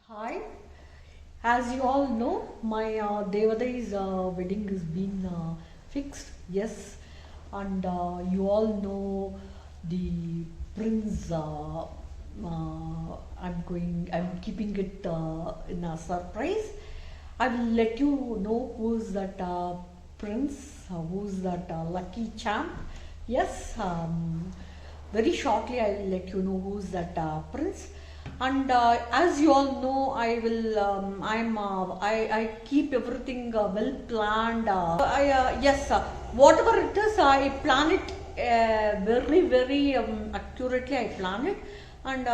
Hi, as you all know, my Devadai's wedding has been fixed. Yes, and you all know the prince. I'm keeping it in a surprise. I will let you know who's that prince, who's that lucky champ. Yes, very shortly I will let you know who's that prince. And as you all know, I keep everything well planned. Yes, whatever it is, I plan it very accurately. I plan it, and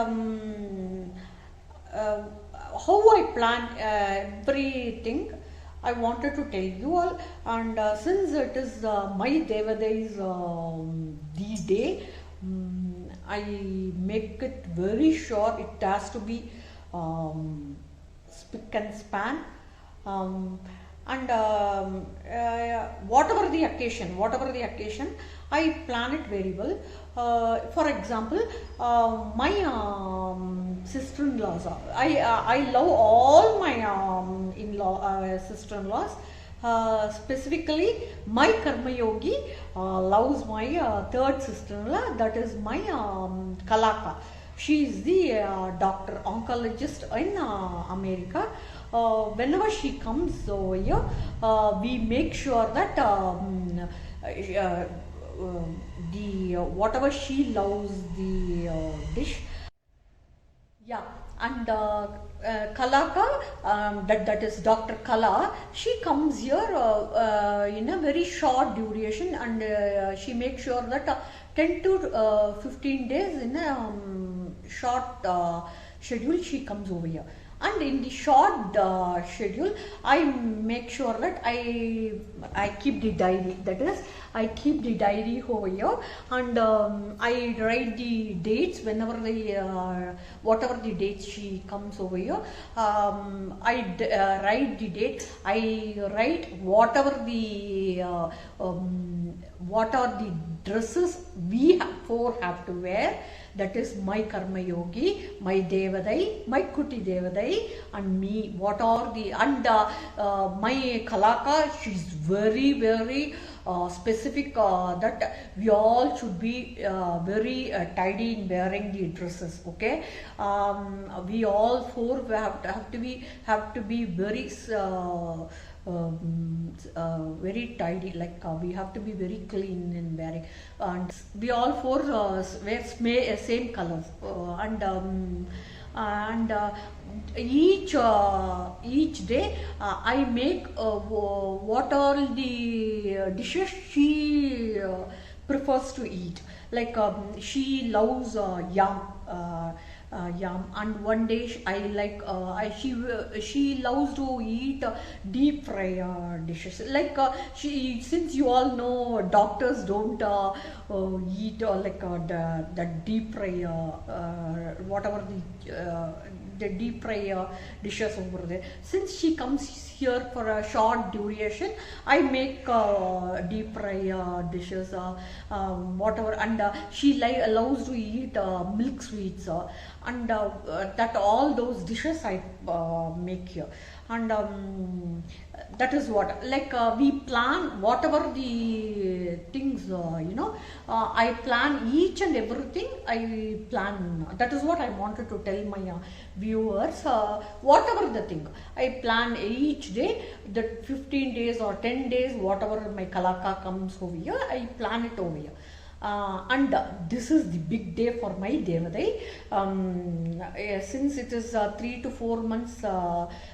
uh, how I plan everything. I wanted to tell you all, and since it is my Devadai's the day, I make it very sure it has to be spick and span. Um, and whatever the occasion, I plan it very well. For example, my sister-in-laws. I love all my in-law sister-in-laws. Specifically, my Karma Yogi loves my third sister-in-law, that is my Kalaka. She is the doctor, oncologist in America. Whenever she comes over here, we make sure that the whatever she loves the dish. Yeah, and Kalaka, that is Dr. Kala. She comes here in a very short duration, and she makes sure that 10 to 15 days in a short schedule she comes over here. And in the short schedule, I make sure that I keep the diary. That is, I keep the diary over here, and I write the dates whenever whatever the dates she comes over here. I write the date. I write what are the dresses we four have to wear. That is my Karma Yogi, my Devadai, my Kuti Devadai, and me. What are the my Kalaka? She's very specific that we all should be very tidy in wearing the dresses. Okay, we all four have to be very. Very tidy, like we have to be very clean in wearing, and we all four wear same colors, and each day I make what all the dishes she prefers to eat. Like she loves yam, and one day she loves to eat deep fry dishes. Like since you all know doctors don't eat the deep fry whatever the deep fry dishes over there. Since she comes here for a short duration, I make deep fry dishes, whatever, and she allows to eat milk sweets, and that all those dishes I make here. And that is what, like we plan whatever the things, I plan each and everything. I plan, that is what I wanted to tell my viewers. Whatever the thing I plan each day, that 15 days or 10 days, whatever my Kalaka comes over here, I plan it over here. And this is the big day for my Devadai. Since it is 3 to 4 months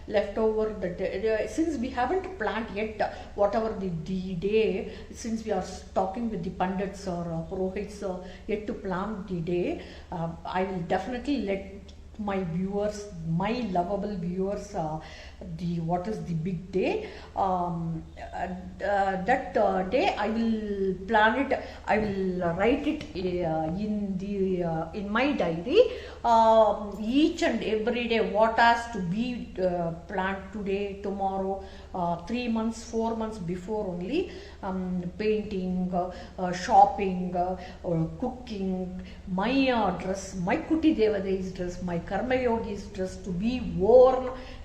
left over the day, since we haven't planned yet whatever the day, since we are talking with the Pandits or Purohits yet to plan the day, I will definitely let my viewers, my lovable viewers, what is the big day. That day I will plan it. I will write it in my diary. Each and every day what has to be planned today, tomorrow, 3 months, 4 months before only. Painting, shopping, or cooking, my dress, my Kuti Devadai's dress, my Karma Yogi's dress to be worn,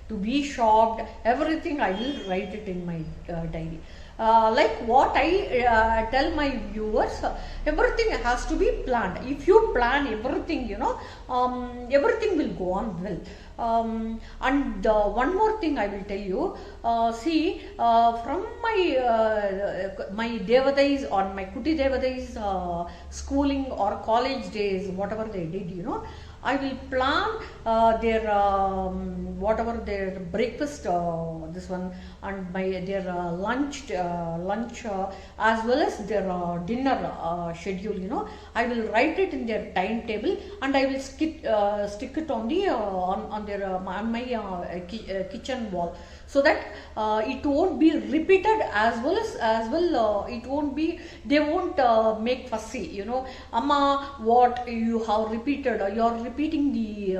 to be shopped, everything I will write it in my diary. Like what I tell my viewers, everything has to be planned. If you plan everything, everything will go on well. And one more thing I will tell you, see, from my Devadais or my Kuti Devadais schooling or college days, whatever they did, I will plan their whatever their breakfast, this one, and their lunch as well as their dinner schedule. I will write it in their timetable, and I will stick it on the on their on my kitchen wall, so that it won't be repeated, as well it won't be, they won't make fussy, Amma, what you have repeated, you are repeating the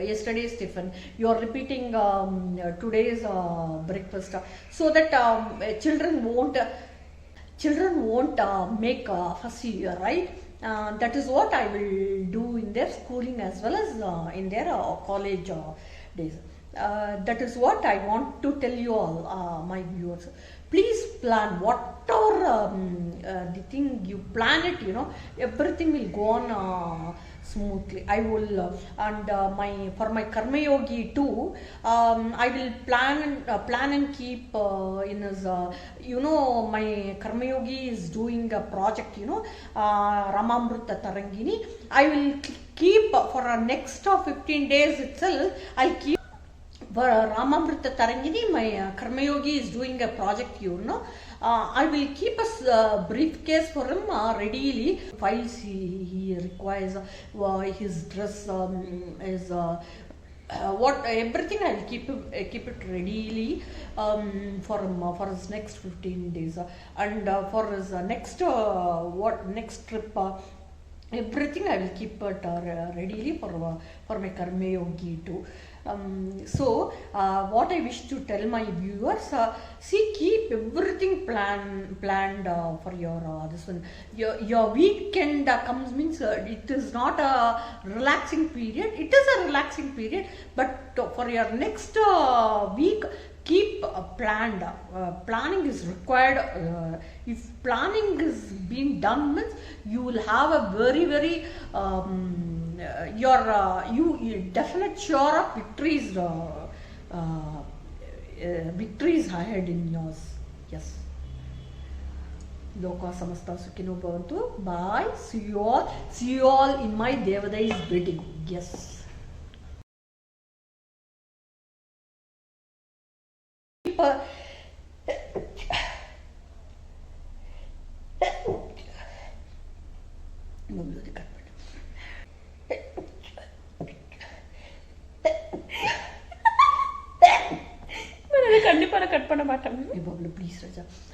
yesterday's tiffin, you are repeating today's breakfast, so that children won't make fussy, right? That is what I will do in their schooling as well as in their college days. That is what I want to tell you all, my viewers. Please plan whatever the thing you plan it, everything will go on smoothly. I will and for my Karma Yogi too, I will plan and keep in his my Karma Yogi is doing a project, Ramamrita Tarangini. I will keep for our next 15 days itself, I'll keep for Ramamrita Tarangini, my Karma Yogi is doing a project, I will keep a briefcase for him readily. Files he requires, his dress, his what everything I will keep it readily for his next 15 days, and for his next trip. Everything I will keep it readily for my Karma Yogi too. So what I wish to tell my viewers, see, keep everything planned for your this one. Your weekend comes, means it is not a relaxing period. It is a relaxing period, but for your next week, keep planned. Planning is required. If planning is being done, means you will have a very you definite sure of victories ahead in yours. Yes. Loka samasta sukhino bhavantu. Bye. See you all in my Devadai's wedding. Yes. கண்டிப்பா cut பண்ண மாட்டேன். Please, Raja.